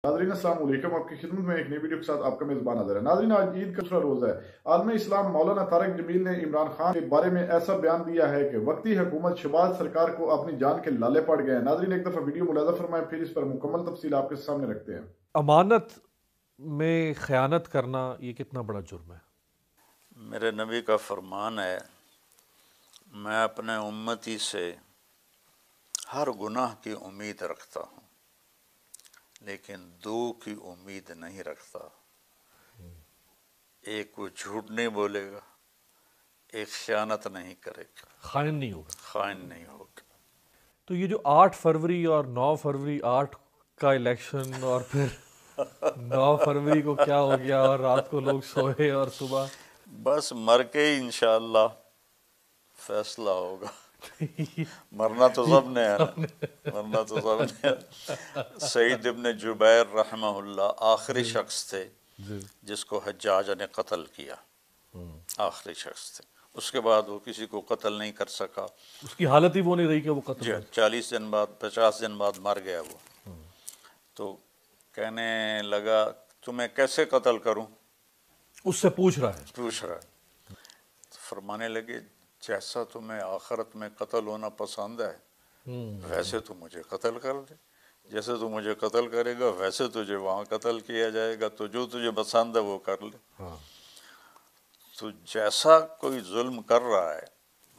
नाज़रीन अस्सलाम वालेकुम, आपकी खिदमत में एक नई वीडियो के साथ आपका मेज़बान हाज़िर है। नाज़रीन, आज ईद का दूसरा रोज़ा है। आलम इस्लाम मौलाना तारिक जमील ने इमरान खान के बारे में ऐसा बयान दिया है कि वक्ती हुकूमत शहबाज सरकार को अपनी जान के लाले पड़ गए हैं। नाज़रीन, एक दफ़ा वीडियो मुलाज़ा फरमाएं, फिर इस पर मुकम्मल तफसील आपके सामने रखते हैं। अमानत में ख़यानत करना ये कितना बड़ा जुर्म है? मेरे नबी का फरमान है, मैं अपने उम्मती से हर गुनाह की उम्मीद रखता हूँ, लेकिन दो की उम्मीद नहीं रखता। एक वो झूठ नहीं बोलेगा, एक ख़यानत नहीं करेगा, खाइन नहीं होगा। खाइन नहीं होगा। तो ये जो 8 फरवरी और 9 फरवरी 8 का इलेक्शन और फिर 9 फरवरी को क्या हो गया और रात को लोग सोए और सुबह बस मर के ही इंशाअल्लाह फैसला होगा। मरना तो सब ने है ना, मरना तो सब ने है। सईद इब्न जुबैर रहमहुल्लाह आखिरी शख्स थे जिसको हज्जाज ने कत्ल किया, आखिरी शख्स थे। उसके बाद वो किसी को कत्ल नहीं कर सका। उसकी हालत ही वो नहीं रही कि वो कत्ल जी, 40 दिन बाद 50 दिन बाद मर गया वो। तो कहने लगा, तुम्हें कैसे कत्ल करूं? उससे पूछ रहा है। तो फरमाने लगे, जैसा तुम्हें आखिरत में कत्ल होना पसंद है वैसे तू मुझे कत्ल कर दे। जैसे तू मुझे कत्ल करेगा वैसे तुझे वहाँ कत्ल किया जाएगा। तो जो तुझे पसंद है वो कर ले। तो जैसा कोई जुल्म कर रहा है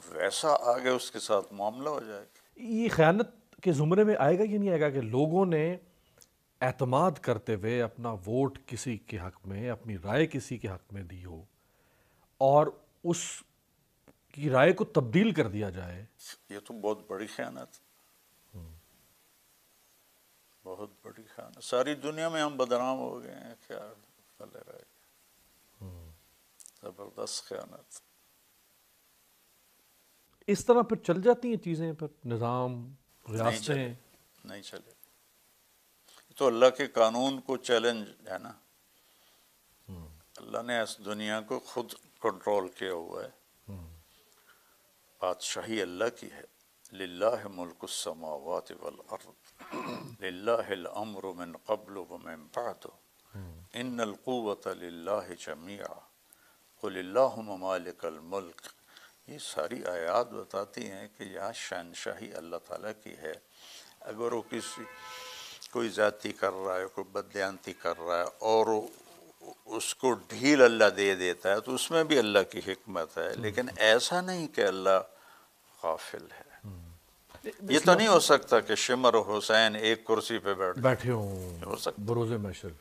वैसा आगे उसके साथ मामला हो जाएगा। ये ख़यानत के ज़ुमरे में आएगा कि नहीं आएगा कि लोगों ने एतमाद करते हुए अपना वोट किसी के हक़ में, अपनी राय किसी के हक़ में दी हो और उस की राय को तब्दील कर दिया जाए। ये तो बहुत बड़ी खयानत, बहुत बड़ी खयानत। सारी दुनिया में हम बदनाम हो गए हैं, क्या भले रह गए। जबरदस्त खयानत। इस तरह फिर चल जाती हैं चीज़ें, पर निज़ाम, रियासतें नहीं चले। तो अल्लाह के कानून को चैलेंज है ना। अल्लाह ने इस दुनिया को खुद कंट्रोल किया हुआ है। बादशाही अल्लाह की है। लिल्लाहि मुल्कुस समावाति वल अर्द लिल्लाहिल अम्रु मिन क़ब्लु व मिन बअदु इन्नल क़ुव्वत लिल्लाहि जमीआ क़ुलिल्लाहुम्मा मालिकल मुल्क। ये सारी आयात बताती हैं कि यहाँ शहनशाही अल्लाह ताला की है। अगर वो कोई ज़्यादती कर रहा है, कोई बदयांती कर रहा है और उसको ढील अल्लाह दे देता है तो उसमें भी अल्लाह की हिकमत है। लेकिन ऐसा नहीं कि अल्लाह गाफिल है। ये तो नहीं हो सकता कि शिमर हुसैन एक कुर्सी पे बैठे हो सकता बरोज़े महशर।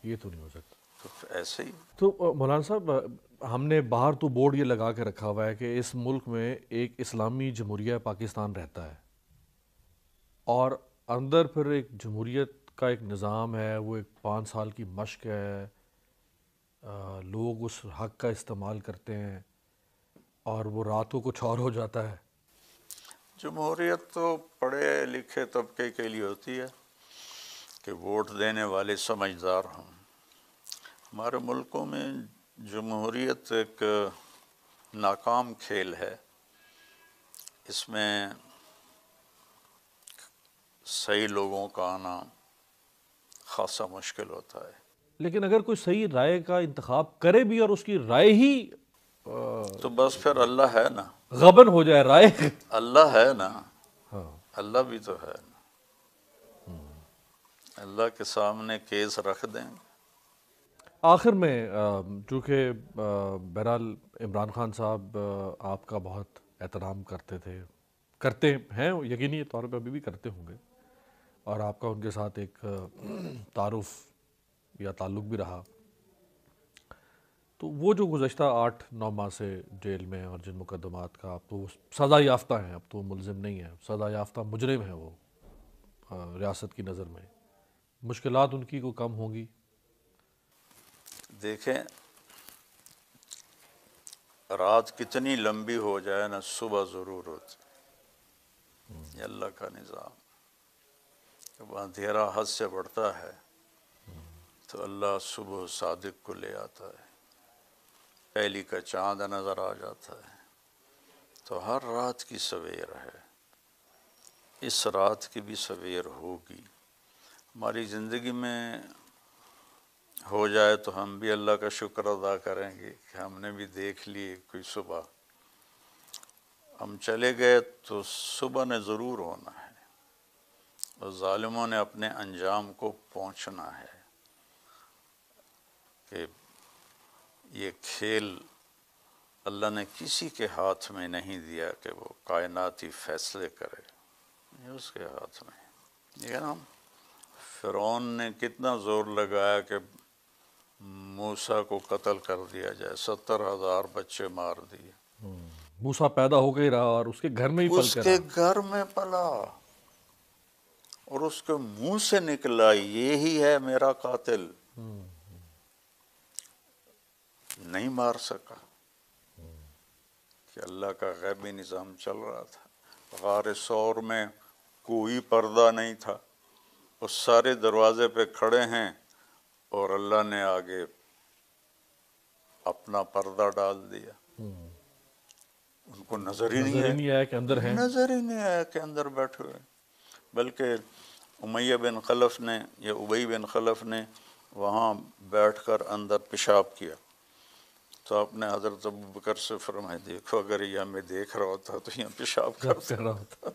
ये तो नहीं हो सकता। तो ऐसे ही तो मौलाना साहब, हमने बाहर तो बोर्ड ये लगा के रखा हुआ है कि इस मुल्क में एक इस्लामी जमहूरिया पाकिस्तान रहता है और अंदर फिर एक जमहूरियत का एक निज़ाम है, वो एक 5 साल की मश्क है। लोग उस हक़ का इस्तेमाल करते हैं और वो रात को कुछ और हो जाता है। जमहूरियत तो पढ़े लिखे तबके के लिए होती है कि वोट देने वाले समझदार हों। हमारे मुल्कों में जमहूरियत एक नाकाम खेल है। इसमें सही लोगों का आना खासा मुश्किल होता है। लेकिन अगर कोई सही राय का इंतखाब करे भी और उसकी राय ही तो बस फिर अल्लाह है ना, गबन हो जाए राय। अल्लाह है ना। हाँ, अल्लाह भी तो है ना। अल्लाह के सामने केस रख देंगे। आखिर में चूँकि बहरहाल इमरान खान साहब आपका बहुत एहतराम करते थे, करते हैं, यकीनी तौर पे अभी भी करते होंगे और आपका उनके साथ एक तारुफ या ताल्लुक़ भी रहा। तो वो जो गुज़श्ता 8-9 माह से जेल में और जिन मुकदमात का, अब तो सज़ा याफ्ता हैं, अब तो मुलजिम नहीं है, सज़ा याफ्ता मुजरिम है वो रियासत की नज़र में, मुश्किलात उनकी को कम होंगी? देखें, रात कितनी लंबी हो जाए ना, सुबह ज़रूर होती। ये अल्लाह का निज़ाम। जब अंधेरा हद से बढ़ता है तो अल्लाह सुबह सादिक को ले आता है, पहली का चाँद नज़र आ जाता है। तो हर रात की सवेर है, इस रात की भी सवेर होगी। ہماری زندگی میں ہو جائے تو ہم بھی اللہ کا شکر ادا کریں گے کہ ہم نے بھی دیکھ لی کوئی صبح. ہم چلے گئے تو صبح نے ضرور ہونا ہے اور ظالموں نے اپنے انجام کو پہنچنا ہے. کہ یہ کھیل اللہ نے کسی کے ہاتھ میں نہیں دیا کہ وہ کائناتی فیصلے کرے، یہ اس کے ہاتھ میں. یہ نا فرعون نے کتنا زور لگایا کہ موسیٰ کو قتل کر دیا جائے، 70,000 بچے مار دیے. موسیٰ پیدا ہو کے رہا اور اس کے گھر میں ہی پل اس کر کے گھر میں پلا اور اس کے منہ سے نکلا یہی ہے میرا قاتل. نہیں مار سکا کہ اللہ کا غیبی نظام چل رہا تھا. غار ثور میں کوئی پردہ نہیں تھا، وہ سارے دروازے پہ کھڑے ہیں اور اللہ نے آگے اپنا پردہ ڈال دیا. ان کو نظر ہی نہیں آیا کہ اندر ہیں، نظر ہی نہیں آیا کہ اندر بیٹھے ہوئے. بلکہ امیہ بن خلف نے یا ابی بن خلف نے وہاں بیٹھ کر اندر پیشاب کیا تو آپ نے حضرت ابوبکر سے فرمایا دیکھو اگر یہ ہمیں دیکھ رہا ہوتا تو یہاں پیشاب کر رہا ہوتا.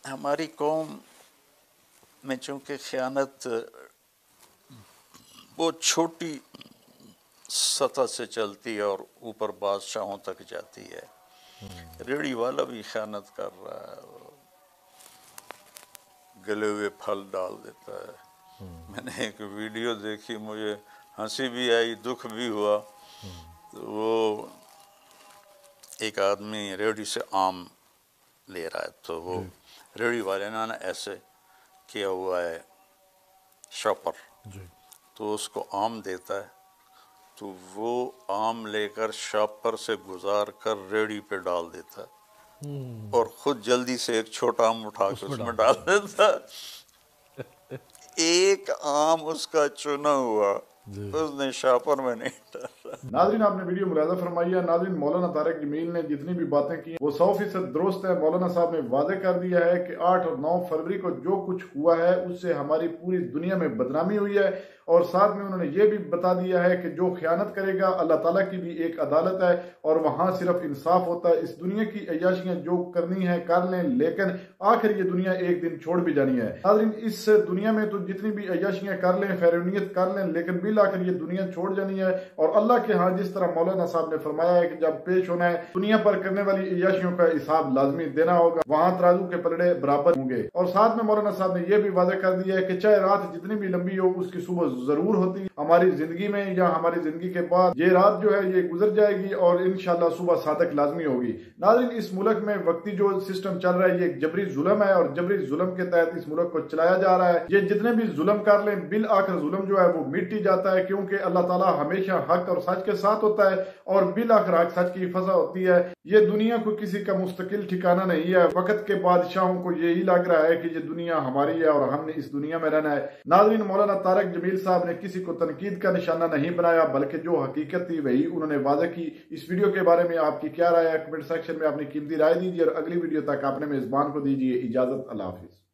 ہماری قوم میں چونکہ خیانت بہت چھوٹی سطح سے چلتی ہے اور اوپر بادشاہوں تک جاتی ہے. ریڑھی والا بھی خیانت کر رہا ہے، گلے ہوئے پھل ڈال دیتا ہے. میں نے ایک ویڈیو دیکھی، مجھے ہنسی بھی آئی دکھ بھی ہوا. تو وہ ایک آدمی ریڑھی سے آم لے رہا ہے تو وہ ریڑھی والے نے ایسے کیا ہوا ہے شاپر، تو اس کو آم دیتا ہے تو وہ آم لے کر شاپر سے گزار کر ریڑھی پہ ڈال دیتا ہے اور خود جلدی سے ایک چھوٹا آم اٹھا کے اس میں ڈال دیتا ہے. ایک آم اس کا چنا ہوا اس نے شاپر میں نہیں ڈالا. ناظرین آپ نے ویڈیو ملاحظہ فرمائی ہے. ناظرین مولانا طارق جمیل نے جتنی بھی باتیں کی وہ 100% درست ہے. مولانا صاحب نے واضح کر دیا ہے کہ 8 اور 9 فروری کو جو کچھ ہوا ہے اس سے ہماری پوری دنیا میں بدنامی ہوئی ہے، اور ساتھ میں انہوں نے یہ بھی بتا دیا ہے کہ جو خیانت کرے گا اللہ تعالیٰ کی بھی ایک عدالت ہے اور وہاں صرف انصاف ہوتا ہے. اس دنیا کی عیاشیاں جو کرنی ہے کر لیں، لیکن آخر یہ دنیا ایک دن چھوڑ بھی جانی ہے. ناظرین اس دنیا میں تو جتنی بھی عیاشیاں کر لیں، خیرونیت کر لیں، لیکن بالآخر یہ دنیا چھوڑ جانی ہے. اور اللہ کے ہاں جس طرح مولانا صاحب نے فرمایا ہے کہ جب پیش ہونا ہے دنیا پر کرنے والی عیاشیوں کا حساب لازمی دینا ہوگا، وہاں ترازو کے پلڑے برابر ہوں گے. اور ساتھ میں مولانا صاحب نے یہ بھی واضح کر دیا ہے کہ چاہے رات جتنی بھی لمبی ہو اس کی صبح ضرور ہوتی ہے. ہماری زندگی میں یا ہماری زندگی کے بعد یہ رات جو ہے یہ گزر جائے گی اور انشاءاللہ صبح صادق لازمی ہوگی. ناظرین اس ملک میں وقتی جو سسٹم چل رہا ہے یہ ایک جبری ظلم ہے اور جبری ظلم کے تحت اس ملک کو چلایا جا رہا ہے. یہ جتنے بھی ظلم کر لیں بالآخر ظلم جو ہے وہ مٹ ہی جاتا ہے، کیونکہ اللہ تعالیٰ ہمیشہ حق اور سچ کے ساتھ ہوتا ہے اور بالآخر حق سچ کی فضا ہوتی ہے. یہ دنیا کو کسی کا مستقل ٹھکانہ نہیں ہے. وقت کے بادشاہوں کو یہی لگ رہا ہے کہ یہ دنیا ہماری ہے اور ہم نے اس دنیا میں رہنا ہے. ناظرین مولانا طارق جمیل صاحب نے کسی کو تنقید کا نشانہ نہیں بنایا بلکہ جو حقیقت تھی وہی انہوں نے واضح کی. اس ویڈیو کے بارے میں آپ کی کیا رائے ہے؟ کمنٹ سیکشن میں اپنی قیمتی رائے دیجیے اور اگلی ویڈیو تک اپنے میزبان کو دیجیے اجازت. اللہ حافظ.